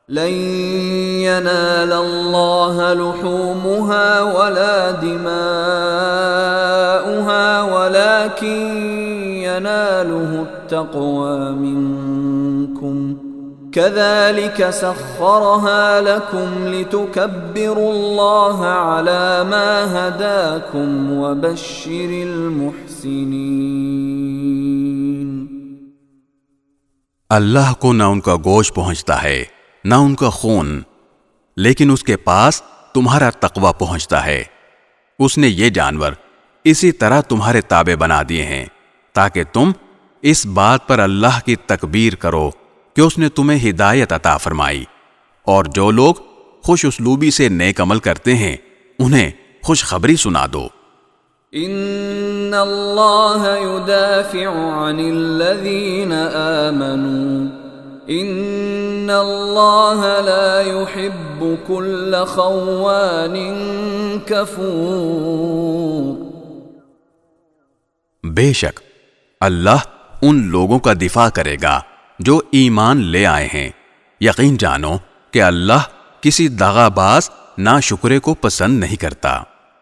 لن ينال الله لحومها ولا دماؤها ولكن يناله التقوى منكم كذلك سخرها لكم لتكبروا الله على ما هداكم وبشر المحسنين۔ اللہ کو نہ ان کا گوشت پہنچتا ہے نہ ان کا خون، لیکن اس کے پاس تمہارا تقوی پہنچتا ہے۔ اس نے یہ جانور اسی طرح تمہارے تابع بنا دیے ہیں تاکہ تم اس بات پر اللہ کی تکبیر کرو کہ اس نے تمہیں ہدایت عطا فرمائی، اور جو لوگ خوش اسلوبی سے نیک عمل کرتے ہیں انہیں خوشخبری سنا دو۔ ان اللہ یدافع عن الذین آمنوا ان اللہ لا يحب كل خوان کفور۔ بے شک اللہ ان لوگوں کا دفاع کرے گا جو ایمان لے آئے ہیں، یقین جانو کہ اللہ کسی دغا باز ناشکرے کو پسند نہیں کرتا۔